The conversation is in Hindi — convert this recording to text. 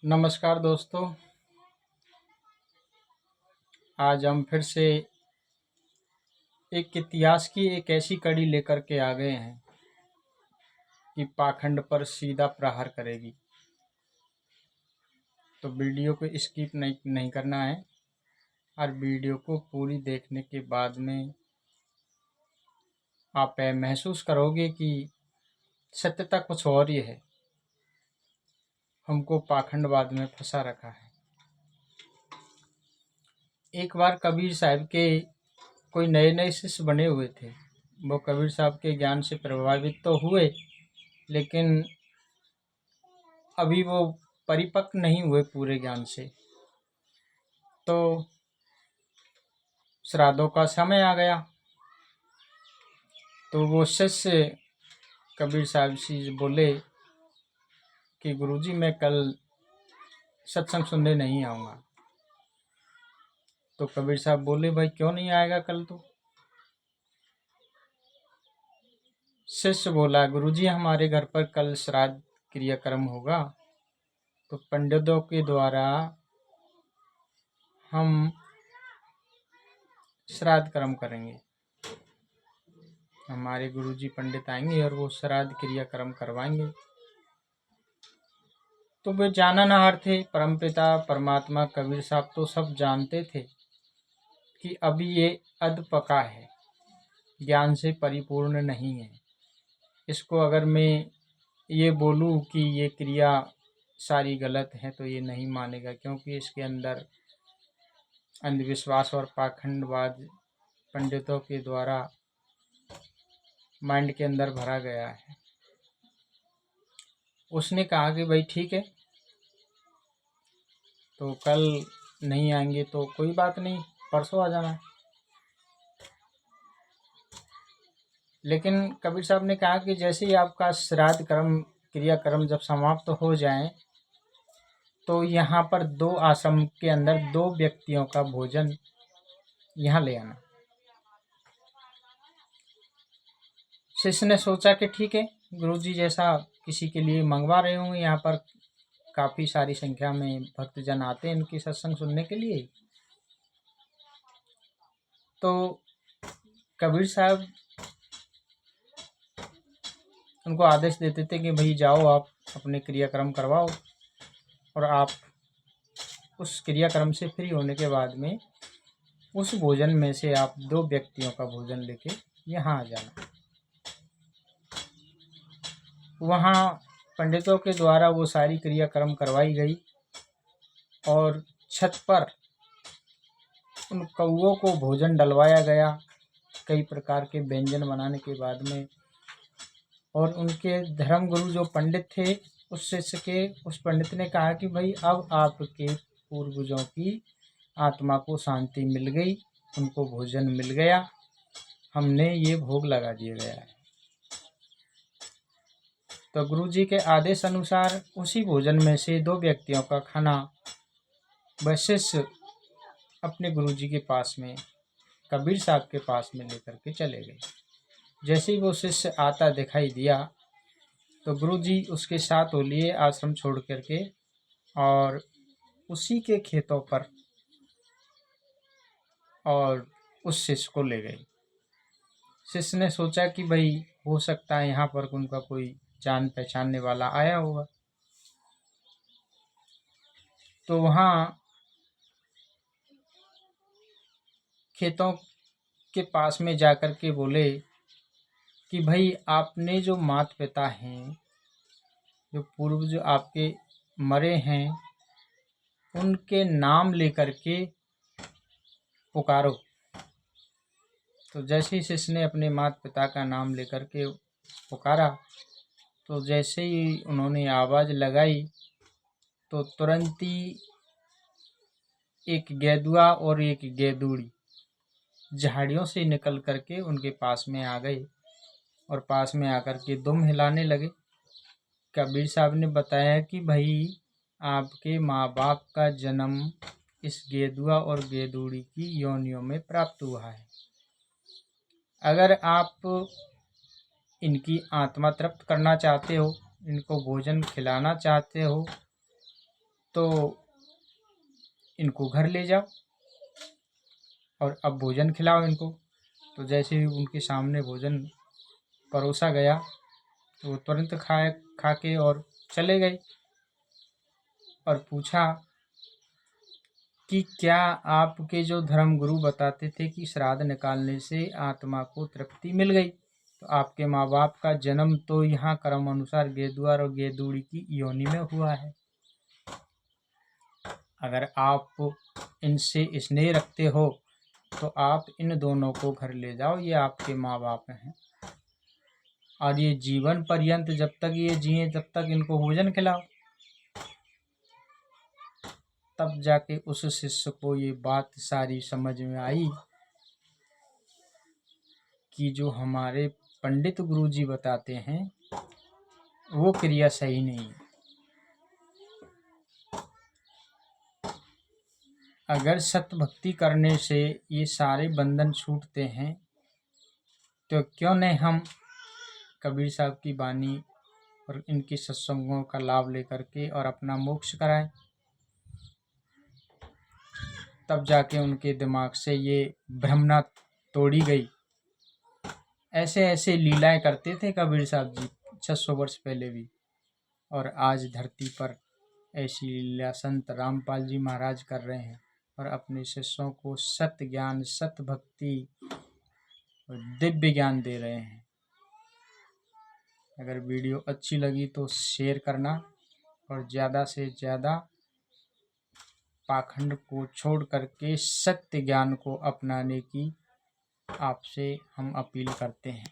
नमस्कार दोस्तों। आज हम फिर से एक इतिहास की एक ऐसी कड़ी लेकर के आ गए हैं कि पाखंड पर सीधा प्रहार करेगी। तो वीडियो को स्किप नहीं करना है और वीडियो को पूरी देखने के बाद में आप महसूस करोगे कि सत्यता कुछ और ही है। हमको पाखंडवाद में फंसा रखा है। एक बार कबीर साहब के कोई नए नए शिष्य बने हुए थे। वो कबीर साहब के ज्ञान से प्रभावित तो हुए, लेकिन अभी वो परिपक्व नहीं हुए पूरे ज्ञान से। तो श्राद्धों का समय आ गया, तो वो शिष्य कबीर साहब से बोले कि गुरुजी मैं कल सत्संग सुनने नहीं आऊँगा। तो कबीर साहब बोले भाई क्यों नहीं आएगा कल? तो शिष्य बोला गुरुजी हमारे घर पर कल श्राद्ध क्रियाक्रम होगा, तो पंडितों के द्वारा हम श्राद्ध कर्म करेंगे। हमारे गुरुजी पंडित आएंगे और वो श्राद्ध क्रियाक्रम करवाएंगे। तो वे जाननहार थे। परमपिता परमात्मा कबीर साहब तो सब जानते थे कि अभी ये अधपका है, ज्ञान से परिपूर्ण नहीं है। इसको अगर मैं ये बोलूँ कि ये क्रिया सारी गलत है तो ये नहीं मानेगा, क्योंकि इसके अंदर अंधविश्वास और पाखंडवाद पंडितों के द्वारा माइंड के अंदर भरा गया है। उसने कहा कि भाई ठीक है, तो कल नहीं आएंगे तो कोई बात नहीं, परसों आ जाना। लेकिन कबीर साहब ने कहा कि जैसे ही आपका श्राद्ध कर्म क्रियाक्रम जब समाप्त हो जाए तो यहाँ पर 2 आश्रम के अंदर 2 व्यक्तियों का भोजन यहाँ ले आना। शिष्य ने सोचा कि ठीक है, गुरुजी जैसा किसी के लिए मंगवा रहे होंगे। यहाँ पर काफ़ी सारी संख्या में भक्तजन आते हैं इनकी सत्संग सुनने के लिए। तो कबीर साहब उनको आदेश देते थे कि भाई जाओ आप अपने क्रियाक्रम करवाओ, और आप उस क्रियाक्रम से फ्री होने के बाद में उस भोजन में से आप 2 व्यक्तियों का भोजन लेके यहाँ आ जाना। वहाँ पंडितों के द्वारा वो सारी क्रियाक्रम करवाई गई और छत पर उन कौओं को भोजन डलवाया गया कई प्रकार के व्यंजन बनाने के बाद में। और उनके धर्मगुरु जो पंडित थे, उस शिष्य के उस पंडित ने कहा कि भाई अब आपके पूर्वजों की आत्मा को शांति मिल गई, उनको भोजन मिल गया, हमने ये भोग लगा दिया गया है। तो गुरुजी के आदेश अनुसार उसी भोजन में से 2 व्यक्तियों का खाना वह शिष्य अपने गुरुजी के पास में कबीर साहब के पास में लेकर के चले गए। जैसे ही वो शिष्य आता दिखाई दिया तो गुरुजी उसके साथ हो लिए आश्रम छोड़ करके और उसी के खेतों पर और उस शिष्य को ले गए। शिष्य ने सोचा कि भाई हो सकता है यहाँ पर उनका कोई जान पहचानने वाला आया होगा। तो वहाँ खेतों के पास में जाकर के बोले कि भाई आपने जो माता पिता हैं, जो पूर्वज आपके मरे हैं, उनके नाम लेकर के पुकारो। तो जैसे ही शिष्य ने अपने माता पिता का नाम लेकर के पुकारा, तो जैसे ही उन्होंने आवाज़ लगाई तो तुरंत ही एक गेदुआ और एक गेदूड़ी झाड़ियों से निकल करके उनके पास में आ गए और पास में आकर के दुम हिलाने लगे। कबीर साहब ने बताया कि भाई आपके माँ बाप का जन्म इस गेदुआ और गेदूड़ी की योनियों में प्राप्त हुआ है। अगर आप इनकी आत्मा तृप्त करना चाहते हो, इनको भोजन खिलाना चाहते हो, तो इनको घर ले जाओ और अब भोजन खिलाओ इनको। तो जैसे ही उनके सामने भोजन परोसा गया तो वो तुरंत खा के और चले गए और पूछा कि क्या आपके जो धर्म गुरु बताते थे कि श्राद्ध निकालने से आत्मा को तृप्ति मिल गई, तो आपके माँ बाप का जन्म तो यहाँ कर्म अनुसार गेदुआर और गेदूड़ी की योनि में हुआ है। अगर आप इनसे स्नेह रखते हो तो आप इन दोनों को घर ले जाओ, ये आपके माँ बाप हैं और ये जीवन पर्यंत जब तक ये जिए तब तक इनको भोजन खिलाओ। तब जाके उस शिष्य को ये बात सारी समझ में आई कि जो हमारे पंडित गुरुजी बताते हैं वो क्रिया सही नहीं। अगर सत्य भक्ति करने से ये सारे बंधन छूटते हैं तो क्यों नहीं हम कबीर साहब की वाणी और इनके सत्संगों का लाभ लेकर के और अपना मोक्ष कराएं। तब जाके उनके दिमाग से ये भ्रमना तोड़ी गई। ऐसे ऐसे लीलाएं करते थे कबीर साहब जी 600 वर्ष पहले भी, और आज धरती पर ऐसी लीला संत रामपाल जी महाराज कर रहे हैं और अपने शिष्यों को सत्य ज्ञान, सत्य भक्ति और दिव्य ज्ञान दे रहे हैं। अगर वीडियो अच्छी लगी तो शेयर करना और ज़्यादा से ज़्यादा पाखंड को छोड़ करके सत्य ज्ञान को अपनाने की आपसे हम अपील करते हैं।